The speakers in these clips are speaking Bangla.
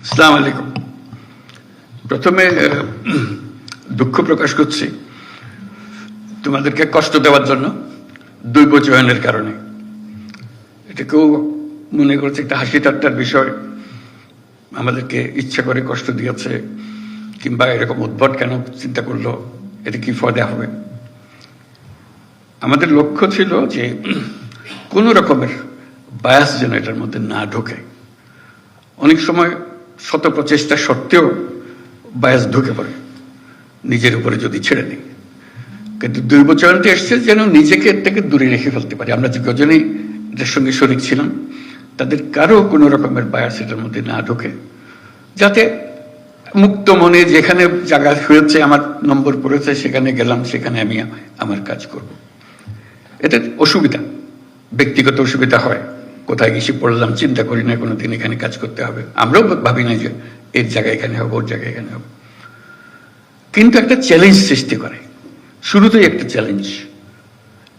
আসসালামু আলাইকুম। প্রথমে দুঃখ প্রকাশ করছি তোমাদেরকে কষ্ট দেওয়ার জন্য, দৈব চয়নের কারণে। এটা কেউ মনে করছে একটা হাসি ঠাট্টার বিষয়, আমাদেরকে ইচ্ছা করে কষ্ট দিয়েছে, কিংবা এরকম উদ্ভট কেন চিন্তা করলো, এটা কি ফয়দা হবে। আমাদের লক্ষ্য ছিল যে কোনো রকমের বায়াস যেন এটার মধ্যে না ঢোকে। অনেক সময় শত প্রচেষ্টা সত্ত্বেও বায়াস ঢুকে পড়ে নিজের উপরে যদি ছেড়ে নেই। কিন্তু দৈবচয়নটা এসছে যেন নিজেকে এর থেকে দূরে রেখে ফেলতে পারি। আমরা যে কজনই এটার সঙ্গে শরিক ছিলাম, তাদের কারো কোনো রকমের বায়াস এটার মধ্যে না ঢোকে, যাতে মুক্ত মনে যেখানে জায়গা হয়েছে, আমার নম্বর পড়েছে, সেখানে গেলাম, সেখানে আমি আমার কাজ করব। এটা অসুবিধা, ব্যক্তিগত অসুবিধা হয়। কোথায় গেছি পড়লাম, চিন্তা করি না কোনোদিন এখানে কাজ করতে হবে। আমরাও ভাবি না যে এর জায়গায় এখানে হবে, ওর জায়গায় এখানে হবে। কিন্তু একটা চ্যালেঞ্জ সৃষ্টি করে, শুরুতেই একটা চ্যালেঞ্জ।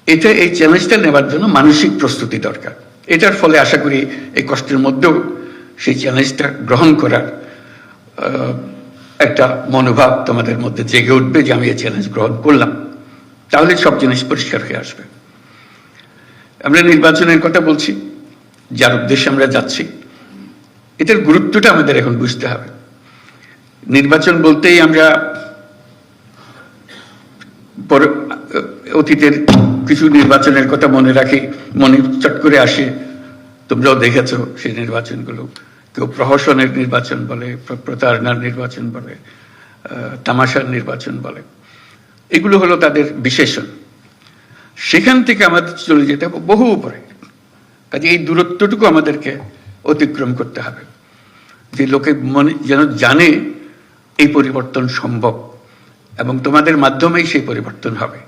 এই চ্যালেঞ্জটা নেবার জন্য মানসিক প্রস্তুতি দরকার। এটার ফলে আশা করি এই কষ্টের মধ্যেও সেই চ্যালেঞ্জটা গ্রহণ করার একটা মনোভাব তোমাদের মধ্যে জেগে উঠবে যে আমি এই চ্যালেঞ্জ গ্রহণ করলাম। তাহলে সব জিনিস পরিষ্কার হয়ে আসবে। আমরা নির্বাচনের কথা বলছি, যার উদ্দেশ্যে আমরা যাচ্ছি, এটার গুরুত্বটা আমাদের এখন বুঝতে হবে। নির্বাচন বলতেই আমরা অতীতের কিছু নির্বাচনের কথা মনে রাখি, মনে চট করে আসে। তোমরাও দেখেছ সেই নির্বাচনগুলো। কেউ প্রহসনের নির্বাচন বলে, প্রতারণার নির্বাচন বলে, তামাশার নির্বাচন বলে। এগুলো হলো তাদের বিশেষণ। সেখান থেকে আমাদের চলে যেতে হবে বহু উপরে। কাজে এই দূরত্বটুকু আমাদেরকে অতিক্রম করতে হবে, যে লোকে মনে যেন জানে এই পরিবর্তন সম্ভব এবং তোমাদের মাধ্যমেই সেই পরিবর্তন হবে।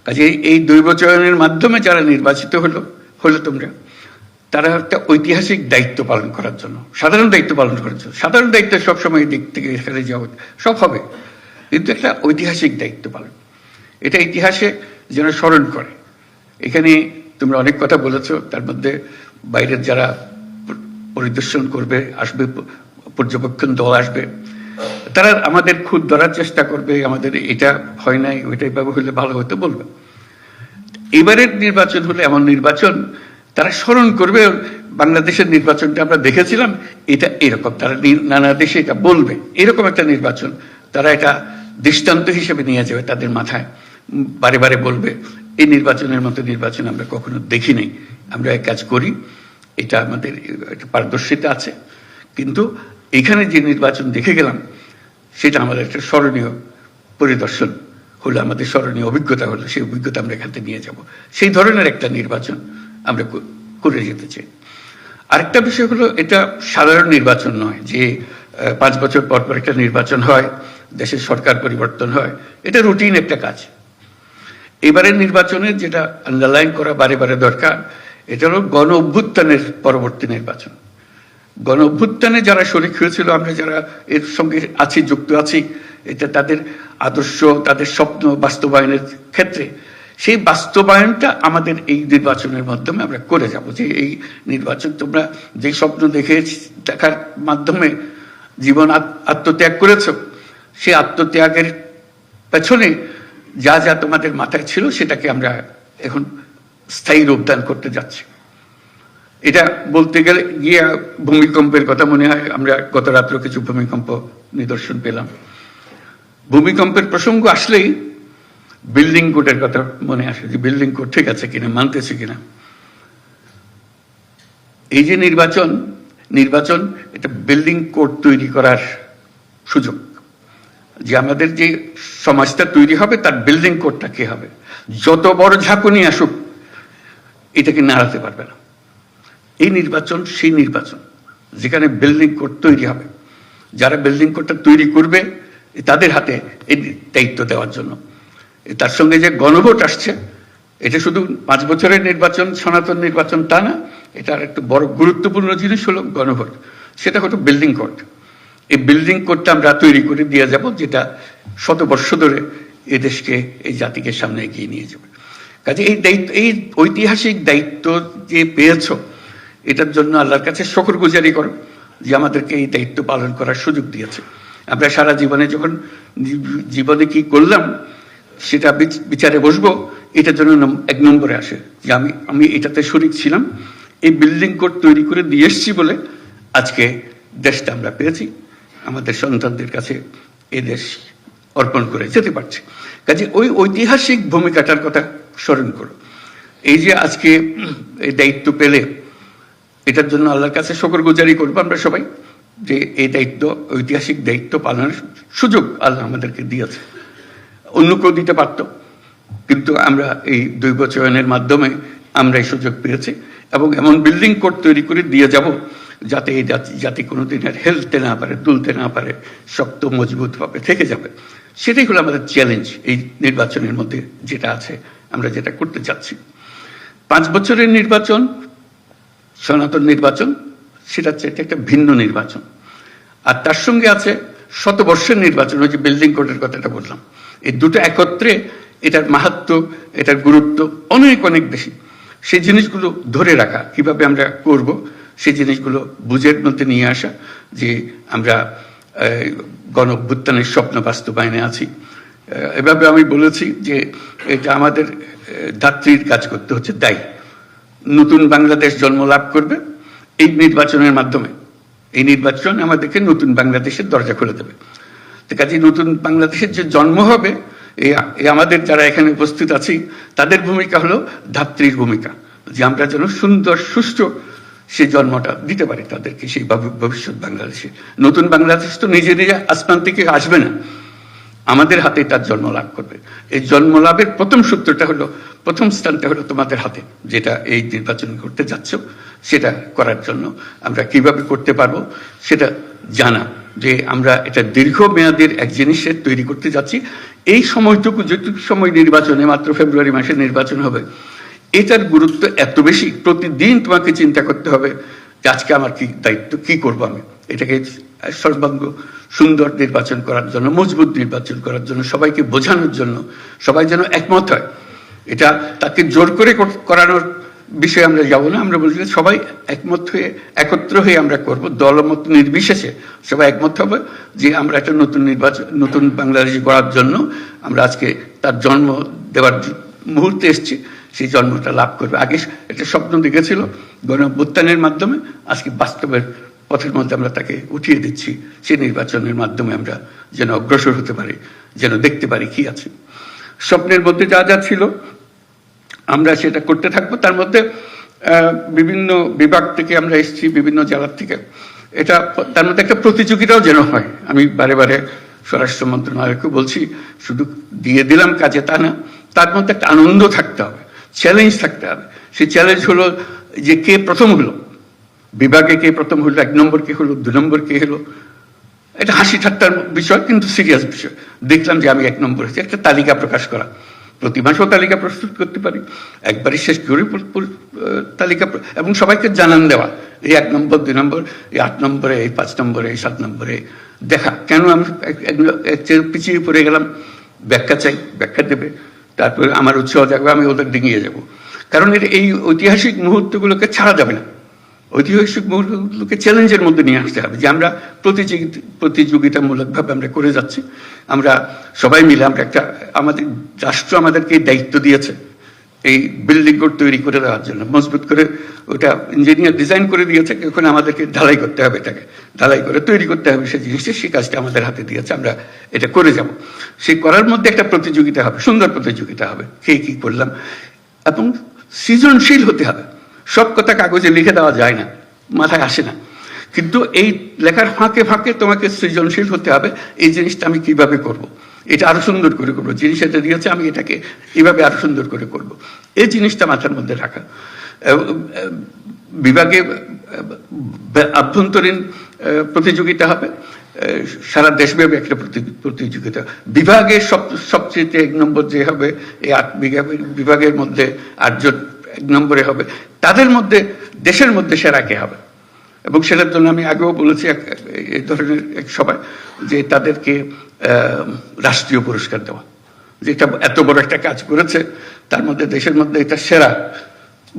কাজে এই দৈবচয়নের মাধ্যমে যারা নির্বাচিত হলো তোমরা, তারা একটা ঐতিহাসিক দায়িত্ব পালন করার জন্য, সাধারণ দায়িত্ব পালন করার জন্য। সাধারণ দায়িত্ব সবসময় দিক থেকে এখানে যাওয়া সব হবে, কিন্তু একটা ঐতিহাসিক দায়িত্ব পালন, এটা ইতিহাসে যেন স্মরণ করে। এখানে তোমরা অনেক কথা বলেছো, তার মধ্যে বাইরের যারা পরিদর্শন করবে, আসবে, পর্যবেক্ষণ দল আসবে, তারা আমাদের খুদ ধরার চেষ্টা করবে, আমাদের এটা হয় নাই, ওইটাই ভাবে হলে ভালো হতে বলবে। এবারের নির্বাচন হলে এমন নির্বাচন, তারা স্মরণ করবে বাংলাদেশের নির্বাচনটা আমরা দেখেছিলাম, এটা এরকম। তারা নানা দেশে এটা বলবে, এরকম একটা নির্বাচন তারা এটা দৃষ্টান্ত হিসেবে নিয়ে যাবে তাদের মাথায়, বারে বারে বলবে এই নির্বাচনের মতো নির্বাচন আমরা কখনো দেখি নাই, আমরা এক কাজ করি, এটা আমাদের একটা পারদর্শিতা আছে, কিন্তু এখানে যে নির্বাচন দেখে গেলাম সেটা আমাদের একটা স্মরণীয় পরিদর্শন হলো, আমাদের স্মরণীয় অভিজ্ঞতা হলো, সেই অভিজ্ঞতা আমরা এখান থেকে নিয়ে যাব। সেই ধরনের একটা নির্বাচন আমরা করে যেতে চাই। আরেকটা বিষয় হলো, এটা সাধারণ নির্বাচন নয় যে 5 বছর পর পর একটা নির্বাচন হয়, দেশের সরকার পরিবর্তন হয়। এটা রুটিন একটা কাজ। এবারের নির্বাচনের যেটা আন্ডারলাইন করা বারে বারে দরকার, এটা হলো গণ অভ্যুত্থানের পরবর্তী নির্বাচন। গণ অভ্যুত্থানে যারা শরিক হয়েছিল, আমরা যারা এর সঙ্গে আছি, যুক্ত আছি, এটা তাদের আদর্শ, তাদের স্বপ্ন বাস্তবায়নের ক্ষেত্রে সেই বাস্তবায়নটা আমাদের এই নির্বাচনের মাধ্যমে আমরা করে যাব। যে এই নির্বাচন তোমরা যে স্বপ্ন দেখার মাধ্যমে জীবন আত্মত্যাগ করেছ, সেই আত্মত্যাগের পেছনে যা যা তোমাদের মাথায় ছিল, সেটাকে আমরা এখন স্থায়ী রূপদান করতে যাচ্ছি। এটা বলতে গেলে গিয়ে ভূমিকম্পের কথা মনে হয়। আমরা গত রাত্রে কিছু ভূমিকম্প নিদর্শন পেলাম। ভূমিকম্পের প্রসঙ্গ আসলেই বিল্ডিং কোডের কথা মনে আসে, যে বিল্ডিং কোড ঠিক আছে কিনা, মানতেছে কিনা। এই যে নির্বাচন এটা বিল্ডিং কোড তৈরি করার সুযোগ, যে আমাদের যে সমাজটা তৈরি হবে তার বিল্ডিং কোডটা কি হবে। যত বড় ঝাঁকুনি আসুক, এটাকে নাড়াতে পারবে না। এই নির্বাচন সেই নির্বাচন যেখানে বিল্ডিং কোড তৈরি হবে। যারা বিল্ডিং কোডটা তৈরি করবে, তাদের হাতে এই দায়িত্ব দেওয়ার জন্য। তার সঙ্গে যে গণভোট আসছে, এটা শুধু 5 বছরের নির্বাচন, সনাতন নির্বাচন তা না, এটার একটা বড় গুরুত্বপূর্ণ জিনিস হলো গণভোট। সেটা হলো বিল্ডিং কোড। এই বিল্ডিং কোডটা আমরা তৈরি করে দিয়ে যাব, যেটা 100 বর্ষ ধরে এই দেশকে, এই জাতিকে সামনে এগিয়ে নিয়ে যাবে। কাজে এই দায়িত্ব, এই ঐতিহাসিক দায়িত্ব যে পেয়েছ, এটার জন্য আল্লাহর কাছে শুকরগুজারি করো যে আমাদেরকে এই দায়িত্ব পালন করার সুযোগ দিয়েছে। আমরা সারা জীবনে যখন জীবনে কি করলাম সেটা বিচারে বসবো, এটার জন্য 1 নম্বরে আসে যে আমি এটাতে শরিক ছিলাম, এই বিল্ডিং কোড তৈরি করে দিয়ে এসছি বলে আজকে দেশটা আমরা পেয়েছি, আমাদের সন্তানদের কাছে এই দেশ অর্পণ করে যেতে পারছি। কাজে ওই ঐতিহাসিক ভূমিকাটার কথা স্মরণ করো। এই যে আজকে এই দায়িত্ব পেলে, এটার জন্য আল্লাহর কাছে শুকরগুজারি করবো আমরা সবাই, যে এই দায়িত্ব, ঐতিহাসিক দায়িত্ব পালনের সুযোগ আল্লাহ আমাদেরকে দিয়েছে। অন্য কেউ দিতে পারত, কিন্তু আমরা এই দৈবচয়নের মাধ্যমে আমরা এই সুযোগ পেয়েছি এবং এমন বিল্ডিং কোড তৈরি করে দিয়ে যাব যাতে এই জাতি কোনোদিন আর হেলতে না পারে, তুলতে না পারে, শক্ত মজবুত ভাবে থেকে যাবে। সেটাই হলো আমাদের চ্যালেঞ্জ এই নির্বাচনের মধ্যে যেটা আছে, আমরা যেটা করতে চাচ্ছি। 5 বছরের নির্বাচন, সনাতন নির্বাচন, সেটা হচ্ছে একটা ভিন্ন নির্বাচন। আর তার সঙ্গে আছে শতবর্ষের নির্বাচন, ওই যে বিল্ডিং কোডের কথাটা বললাম। এই দুটো একত্রে এটার মাহাত্ম্য, এটার গুরুত্ব অনেক অনেক বেশি। সেই জিনিসগুলো ধরে রাখা, কিভাবে আমরা করব সেই জিনিসগুলো বুঝের মধ্যে নিয়ে আসা, যে আমরা গণ অভ্যুত্থানের স্বপ্ন বাস্তবায়নে আছি। এভাবে আমি বলেছি যে এটা আমাদের ধাত্রীর কাজ করতে হচ্ছে, তাই নতুন বাংলাদেশ জন্ম লাভ করবে এই নির্বাচনের মাধ্যমে। এই নির্বাচন আমাদেরকে নতুন বাংলাদেশের দরজা খুলে দেবে। তো কাজে নতুন বাংলাদেশের যে জন্ম হবে, এই আমাদের যারা এখানে উপস্থিত আছি তাদের ভূমিকা হলো ধাত্রীর ভূমিকা, যে আমরা যেন সুন্দর সুষ্ঠু সেই জন্মটা দিতে পারি তাদেরকে, সেই ভবিষ্যৎ বাংলাদেশে। নতুন বাংলাদেশ তো নিজে নিজে আসমান থেকে আসবে না, আমাদের হাতে তার জন্ম লাভ করবে। এই জন্ম লাভের প্রথম সূত্রটা হলো, প্রথম স্থানটা হলো তোমাদের হাতে, যেটা এই নির্বাচন করতে যাচ্ছ। সেটা করার জন্য আমরা কিভাবে করতে পারবো সেটা জানা, যে আমরা এটা দীর্ঘমেয়াদের এক জিনিসের তৈরি করতে যাচ্ছি। এই সময়টুকু, যেটুকু সময় নির্বাচনে, মাত্র ফেব্রুয়ারি মাসে নির্বাচন হবে, এটার গুরুত্ব এত বেশি। প্রতিদিন তোমাকে চিন্তা করতে হবে যে আজকে আমার কি দায়িত্ব, কি করবো আমি এটাকে সর্বাঙ্গ সুন্দর নির্বাচন করার জন্য, মজবুত নির্বাচন করার জন্য, সবাইকে বোঝানোর জন্য, সবাই যেন একমত হয়। এটা তাকে জোর করে করানোর বিষয়ে আমরা যাব না। আমরা বলছি সবাই একমত হয়ে, একত্র হয়ে আমরা করব, দলমত নির্বিশেষে সবাই একমত হবে যে আমরা একটা নতুন নির্বাচন, নতুন বাংলাদেশ গড়ার জন্য আমরা আজকে তার জন্ম দেওয়ার মুহূর্তে এসেছি, সেই জন্মটা লাভ করবে। আগে একটা স্বপ্ন দেখেছিল গণ অভ্যুত্থানের মাধ্যমে, আজকে বাস্তবের পথের মধ্যে আমরা তাকে উঠিয়ে দিচ্ছি। সেই নির্বাচনের মাধ্যমে আমরা যেন অগ্রসর হতে পারি, যেন দেখতে পারি কি আছে। স্বপ্নের মধ্যে যা যা ছিল আমরা সেটা করতে থাকবো। তার মধ্যে বিভিন্ন বিভাগ থেকে আমরা এসেছি, বিভিন্ন জেলার থেকে, এটা তার মধ্যে একটা প্রতিযোগিতাও যেন হয়। আমি বারে বারে স্বরাষ্ট্র মন্ত্রণালয়কে বলছি, শুধু দিয়ে দিলাম কাজে তা না, তার মধ্যে একটা আনন্দ থাকতে হবে, চ্যালেঞ্জ থাকতে হবে। সেই চ্যালেঞ্জ হলো যে কে প্রথম হলো, বিভাগে কে প্রথম হলো, 1 নম্বর কে হলো, 2 নম্বর কে হলো। এটা হাসি ঠাট্টার বিষয়, কিন্তু সিরিয়াস বিষয়। দেখলাম যে আমি 1 নম্বর হয়েছি, একটা তালিকা প্রকাশ করা। প্রতি মাসেও তালিকা প্রস্তুত করতে পারি, একবারই শেষ করে তালিকা, এবং সবাইকে জানান দেওয়া, এই 1 নম্বর, 2 নম্বর, এই 8 নম্বরে, এই 5 নম্বরে, এই 7 নম্বরে দেখা। কেন আমি পিছিয়ে পড়ে গেলাম, ব্যাখ্যা চাই, ব্যাখ্যা দেবে। তারপরে আমার উৎসাহ থাকবে, আমি ওদের ডিঙিয়ে যাব। কারণ এই ঐতিহাসিক মুহূর্তগুলোকে ছাড়া যাবে না। ঐতিহাসিক মুহূর্তগুলোকে চ্যালেঞ্জের মধ্যে নিয়ে আসতে হবে, যে আমরা প্রতিযোগিতামূলকভাবে আমরা করে যাচ্ছি। আমরা সবাই মিলে, আমরা একটা, আমাদের রাষ্ট্র আমাদেরকে দায়িত্ব দিয়েছে এই বিল্ডিং কোড তৈরি করে দেওয়ার জন্য, মজবুত করে ওটা ইঞ্জিনিয়ার ডিজাইন করে দিয়েছে। ওখানে আমাদেরকে ঢালাই করতে হবে, এটাকে ঢালাই করে তৈরি করতে হবে সেই জিনিসটা, সেই কাজটা আমাদের হাতে দিয়েছে, আমরা এটা করে যাব। সেই করার মধ্যে একটা প্রতিযোগিতা হবে, সুন্দর প্রতিযোগিতা হবে, কে কি করলাম, এবং সৃজনশীল হতে হবে। সব কথা কাগজে লিখে দেওয়া যায় না, মাথায় আসে না, কিন্তু এই লেখার ফাঁকে ফাঁকে তোমাকে সৃজনশীল হতে হবে। এই জিনিসটা আমি কিভাবে করব, এটা আরো সুন্দর করে করবো, জিনিস এটা দিয়েছে আমি এটাকে এইভাবে আরো সুন্দর করে করব, এই জিনিসটা মাথার মধ্যে রাখা। বিভাগে আভ্যন্তরীণ প্রতিযোগিতা হবে, সারা দেশব্যাপী একটা প্রতিযোগিতা। বিভাগে সবচেয়ে 1 নম্বর যে হবে, এই 8 বিভাগের মধ্যে 8 জন 1 নম্বরে হবে, তাদের মধ্যে দেশের মধ্যে সেরা কে হবে। এবং সেটার জন্য আমি আগেও বলেছি এই ধরনের এক সভায়, যে তাদেরকে রাষ্ট্রীয় পুরস্কার দেওয়া, যেটা এত বড় একটা কাজ করেছে, তার মধ্যে দেশের মধ্যে এটা সেরা,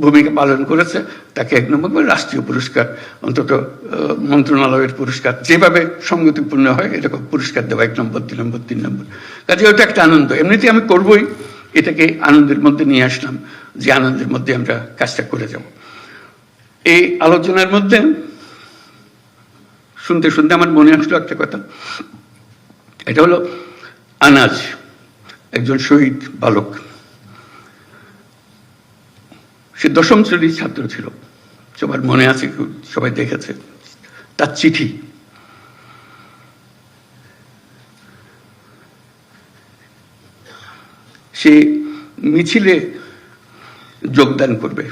ভূমিকা পালন করেছে তাকে 1 নম্বর রাষ্ট্রীয় পুরস্কার, অন্তত মন্ত্রণালয়ের পুরস্কার যেভাবে সঙ্গতিপূর্ণ হয় এরকম পুরস্কার দেওয়া 1 নম্বর, 2 নম্বর, 3 নম্বর। কাজে ওটা একটা আনন্দ, এমনিতে আমি করবই, এটাকে আনন্দের মধ্যে নিয়ে আসলাম যে আনন্দের মধ্যে আমরা কাজটা করে যাব। এই আলোচনার মধ্যে শুনতে শুনতে আমার মনে আসলো একটা কথা, এটা হলো আনাজ একজন শহীদ বালক, সে 10ম শ্রেণীর ছাত্র ছিল, সবার মনে আছে, সবাই দেখেছে তার চিঠি। সে মিছিলে যোগদান করবে,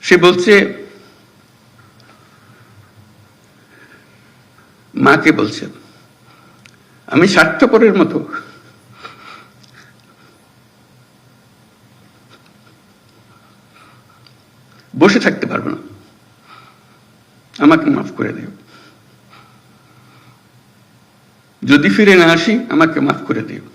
সে বলছে, মাকে বলছে, আমি স্বার্থপরের মতো বসে থাকতে পারবো না, আমাকে মাফ করে দিও, যদি ফিরে না আসি আমাকে মাফ করে দিও।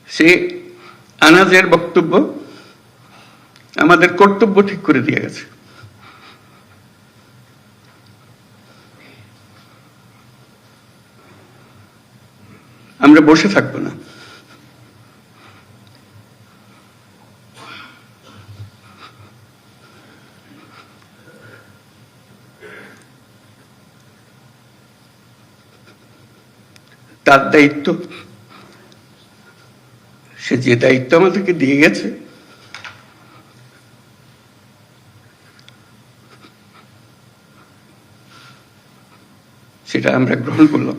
সে আনাজের বক্তব্য আমাদের কর্তব্য ঠিক করে দিয়ে গেছে। আমরা বসে থাকবো না, তার দায়িত্ব, সে যে দায়িত্ব আমাদেরকে দিয়ে গেছে সেটা আমরা গ্রহণ করলাম।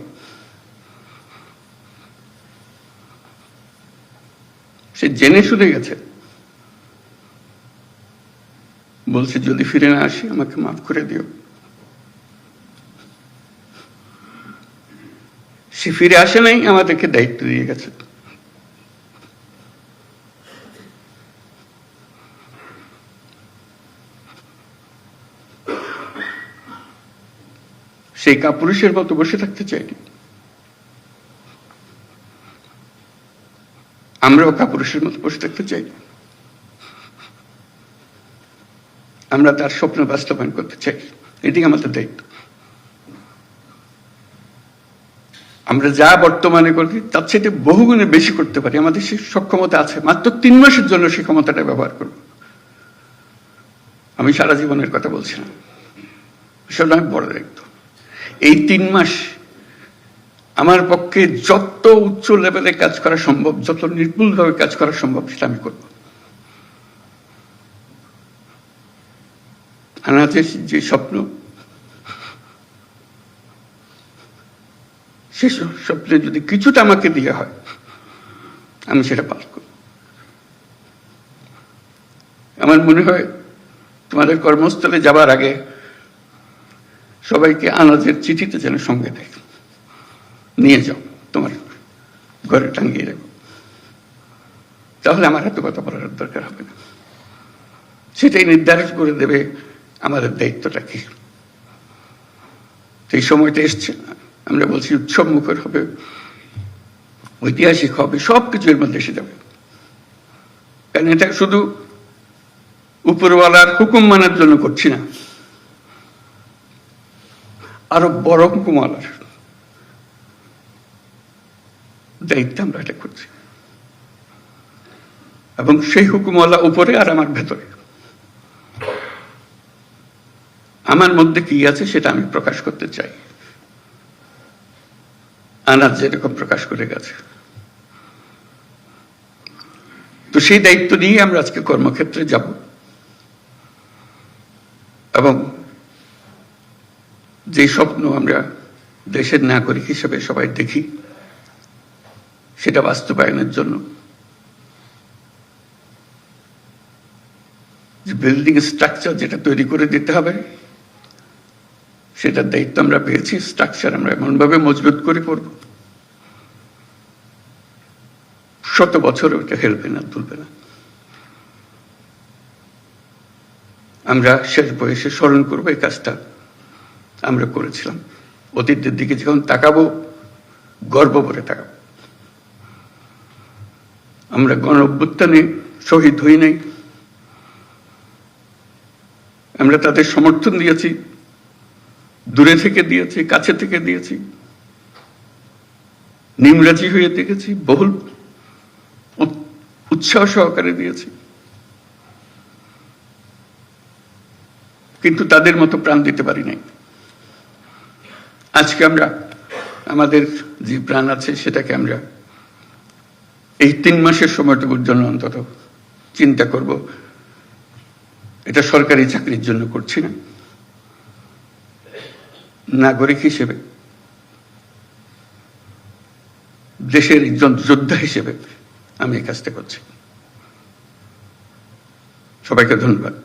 সে জেনে শুনে গেছে, বলছে যদি ফিরে না আসি আমাকে মাফ করে দিও। সে ফিরে আসে নাই, আমাদেরকে দায়িত্ব দিয়ে গেছে। সেই কাপুরুষের মতো বসে থাকতে চাইনি, আমরাও কাপুরুষের মতো বসে থাকতে চাই, আমরা তার স্বপ্ন বাস্তবায়ন করতে চাই, এটি আমাদের দায়িত্ব। আমরা যা বর্তমানে করি তার চেয়ে বহুগুণে বেশি করতে পারি, আমাদের সে সক্ষমতা আছে। মাত্র 3 মাসের জন্য সেই ক্ষমতাটা ব্যবহার করব। আমি সারা জীবনের কথা বলছি না, সেটা আমি বড় দায়িত্ব। এই 3 মাস আমার পক্ষে যত উচ্চ লেভেলে কাজ করা সম্ভব, যত নির্ভুলভাবে কাজ করা সম্ভব সেটা আমি করব। আনাজের যে স্বপ্ন, সে স্বপ্নে যদি কিছুটা আমাকে দিয়ে হয় আমি সেটা পালন করব। আমার মনে হয় তোমাদের কর্মস্থলে যাবার আগে সবাইকে আনাজের চিঠিতে যেন সঙ্গে দেয়, নিয়ে যাও, তোমার ঘরে টাঙিয়ে রাখো, তাহলে আমার এত কথা বলার দরকার হবে না। সেটাই নির্ধারণ করে দেবে আমাদের দায়িত্বটা কি। সেই সময়টা এসছে, আমরা বলছি উৎসব মুখর হবে, ঐতিহাসিক হবে, সবকিছু এর মধ্যে এসে যাবে। কারণ এটা শুধু উপরওয়ালার হুকুম মানার জন্য করছি না, আরো বড় হুকুমওয়ালার দায়িত্ব আমরা এটা করছি। এবং সেই হুকুমওয়ালা উপরে আর আমার ভেতরে, আমার মধ্যে কি আছে সেটা আমি প্রকাশ করতে চাই। আনাজ যেরকম প্রকাশ করে গেছে, তো সেই দায়িত্ব নিয়ে আমরা আজকে কর্মক্ষেত্রে যাব এবং যে স্বপ্ন আমরা দেশের নাগরিক হিসেবে সবাই দেখি সেটা বাস্তবায়নের জন্য যে বিল্ডিং স্ট্রাকচার যেটা তৈরি করে দিতে হবে সেটার দায়িত্ব আমরা পেয়েছি। স্ট্রাকচার আমরা এমনভাবে মজবুত করে করব শত বছর ওটা হেলবে না, তুলবে না। আমরা শেষ বয়সে স্মরণ করবো এই কাজটা আমরা করেছিলাম। অতীতের দিকে যখন তাকাবো, গর্ব করে তাকাবো। আমরা গণ অভ্যুত্থানে শহীদ হই নাই, আমরা তাদের সমর্থন দিয়েছি, দূরে থেকে দিয়েছি, কাছে থেকে দিয়েছি, নিমরাজি হয়ে দেখেছি, বহুল উৎসাহ সহকারে দিয়েছি, কিন্তু তাদের মতো প্রাণ দিতে পারি নাই। আজকে আমরা আমাদের যে প্রাণ আছে সেটাকে আমরা এই 3 মাসের সময়টুকুর জন্য অন্তত চিন্তা করব। এটা সরকারি চাকরির জন্য করছি না, নাগরিক হিসেবে, দেশের একজন যোদ্ধা হিসেবে আমি এই কাজটা করছি। সবাইকে ধন্যবাদ।